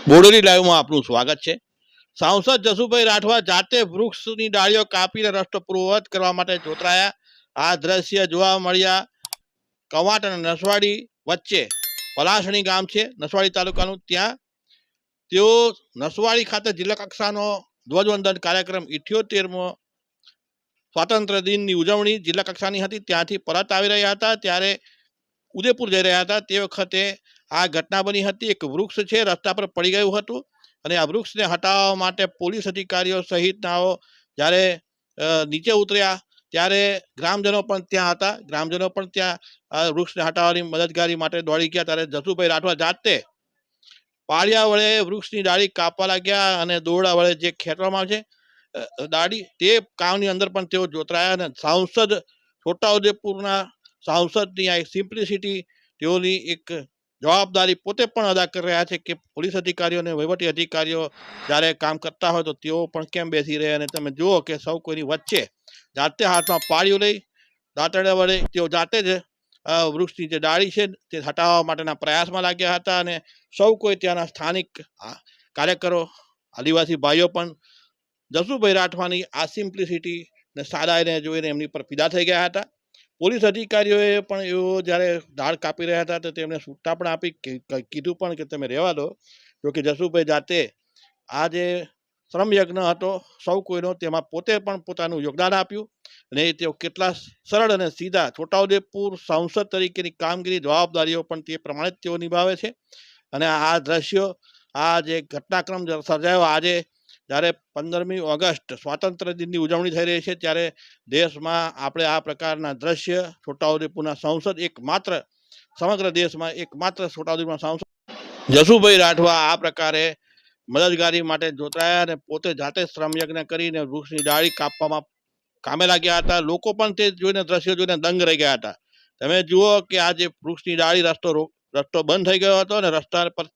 બોડેલી લાઈવમાં આપનું સ્વાગત છે। સાંસદ જસુભાઈ રાઠવા જાતે વૃક્ષની ડાળીઓ કાપીને રસ્તો પૂર્વવત કરવા માટે જોતરાયા। આ દ્રશ્ય જોવા મળ્યા કવાંટ અને નસવાડી વચ્ચે પલાસણી ગામ છે નસવાડી તાલુકાનું। ત્યાં તેઓ નસવાડી ખાતે જિલ્લા કક્ષાનો ધ્વજવંદન કાર્યક્રમ 78મો સ્વાતંત્ર્ય દિનની ઉજવણી જિલ્લા કક્ષાની હતી। ત્યાંથી પરત આવી રહ્યા હતા ત્યારે ઉદયપુર જઈ રહ્યા હતા તે વખતે આ ઘટના બની હતી। એક વૃક્ષ છે રસ્તા પર પડી ગયું હતું અને આ વૃક્ષને હટાવવા માટે પોલીસ અધિકારીઓ સહિતનાઓ જ્યારે નીચે ઉતર્યા ત્યારે ગ્રામજનો પણ ત્યાં હતા। ગ્રામજનો પણ ત્યાં વૃક્ષને હટાવવાની મદદગારી માટે દોડી ગયા ત્યારે જસુભાઈ રાઠવા જાતે પાળિયા વડે વૃક્ષની ડાળી કાપવા લાગ્યા અને દોરડા વડે જે ખેંચવામાં આવે છે ડાળી તે કામની અંદર પણ તેઓ જોતરાયા। અને સાંસદ છોટાઉદેપુરના સાંસદની આ સિમ્પ્લિસિટી તેઓની એક જવાબદારી પોતે પણ અદા કરી રહ્યા છે કે પોલીસ અધિકારીઓ અને વહીવટી અધિકારીઓ જ્યારે કામ કરતા હોય તો તેઓ પણ કેમ બેસી રહે। અને તમે જુઓ કે સૌ કોઈની વચ્ચે જાતે હાથમાં પાળીઓ લઈ દાંતરડા વડે તેઓ જાતે જ વૃક્ષની જે ડાળી છે તે હટાવવા માટેના પ્રયાસમાં લાગ્યા હતા। અને સૌ કોઈ ત્યાંના સ્થાનિક કાર્યકરો આદિવાસી ભાઈઓ પણ જસુભાઈ રાઠવાની આ સિમ્પ્લિસિટી ને સાદાઈને જોઈને એમની પર ફિદા થઈ ગયા હતા। પોલીસ અધિકારીઓએ પણ એવો જ્યારે ડાળ કાપી રહ્યા હતા તો તેમને છૂટા પણ આપી કીધું પણ કે તમે રહેવા દો। જોકે જસુભાઈ જાતે આ જે શ્રમયજ્ઞ હતો સૌ કોઈનો તેમાં પોતે પણ પોતાનું યોગદાન આપ્યું અને તેઓ કેટલા સરળ અને સીધા છોટાઉદેપુર સાંસદ તરીકેની કામગીરી જવાબદારીઓ પણ તે પ્રમાણે જ તેઓ નિભાવે છે। અને આ દ્રશ્યો આ જે ઘટનાક્રમ સર્જાયો આજે જ્યારે 15મી ઓગસ્ટ સ્વાતંત્ર્ય દિનની ઉજવણી થઈ રહી છે ત્યારે દેશમાં આપણે આ પ્રકારના દ્રશ્ય છોટાઉદેપુરના સાંસદ એકમાત્ર સમગ્ર દેશમાં એકમાત્ર છોટાઉદેપુરના સાંસદ જસુભાઈ રાઠવા આ પ્રકારે મદદગારી માટે જોતરાયા અને પોતે જાતે શ્રમયજ્ઞ કરીને વૃક્ષની ડાળી કાપવામાં કામે લાગ્યા હતા। લોકો પણ તે જોઈને દ્રશ્યો જોઈને દંગ રહી ગયા હતા। તમે જુઓ કે આ જે વૃક્ષની ડાળી રસ્તો બંધ થઈ ગયો હતો અને રસ્તા પર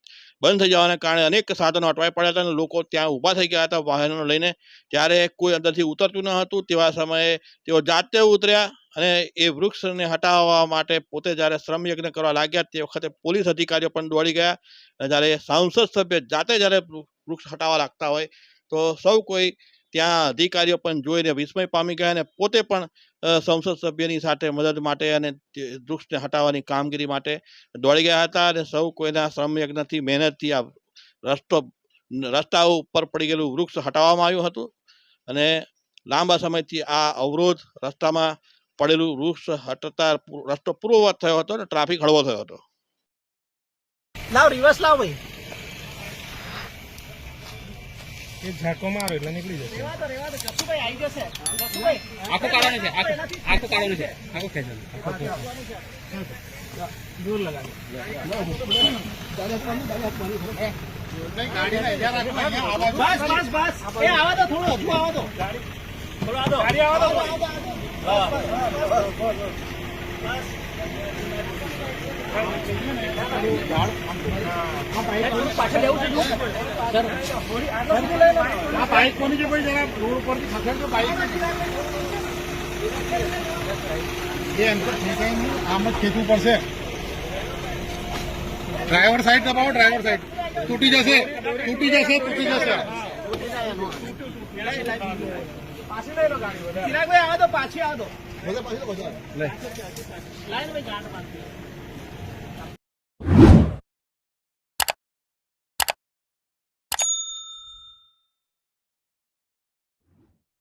બંધ થઈ જવાને કારણે અનેક સાધનો અટવાઈ પડ્યા હતા અને લોકો ત્યાં ઊભા થઈ ગયા હતા વાહનો લઈને। ત્યારે કોઈ અંદરથી ઉતરતું ન હતું તેવા સમયે તેઓ જાતે ઉતર્યા અને એ વૃક્ષને હટાવવા માટે પોતે જ્યારે શ્રમયજ્ઞ કરવા લાગ્યા તે વખતે પોલીસ અધિકારીઓ પણ દોડી ગયા। અને જ્યારે સાંસદ સભ્ય જાતે જ્યારે વૃક્ષ હટાવવા લાગતા હોય તો સૌ કોઈ ત્યાં અધિકારીઓ પણ જોઈને વિસ્મય પામી ગયા અને પોતે પણ સંસદ સભ્યની સાથે મદદ માટે અને વૃક્ષને હટાવવાની કામગીરી માટે દોડી ગયા હતા। અને સૌ કોઈના શ્રમયજ્ઞથી મહેનતથી આ રસ્તા ઉપર પડી ગયેલું વૃક્ષ હટાવવામાં આવ્યું હતું અને લાંબા સમયથી આ અવરોધ રસ્તામાં પડેલું વૃક્ષ હટતા રસ્તો પૂર્વવત થયો હતો અને ટ્રાફિક હળવો થયો હતો। લાવ રિવર્સ લાવ ભાઈ એક ઝાટકો મારો એટલે નીકળી જશે। રેવા દો જસુભાઈ આવી જશે। જસુભાઈ આખો કાઢવાનું છે આખો કાઢવાનું છે આખો ખેંચવાનું દૂર લગાવી બસ બસ બસ એ આવા દો થોડું હજુ આવા દો થોડું આવો ગાડી આવા દો પાછળ લેવું આ બાઇક કોની છે ભાઈ જરા રોડ ઉપરથી ખસેડજો બાઇક એ અંતર ખેંચાય નહીં આમ જ ખેંચવું પડશે। ડ્રાઈવર સાઈડ દબાવો ડ્રાઈવર સાઈડ તૂટી જશે તૂટી જશે તૂટી જશે। પાછી લઈ લો ગાડી ચિરાગભાઈ આવો તો પાછી આવો તો લે લાઈન ભાઈ ગાંઠ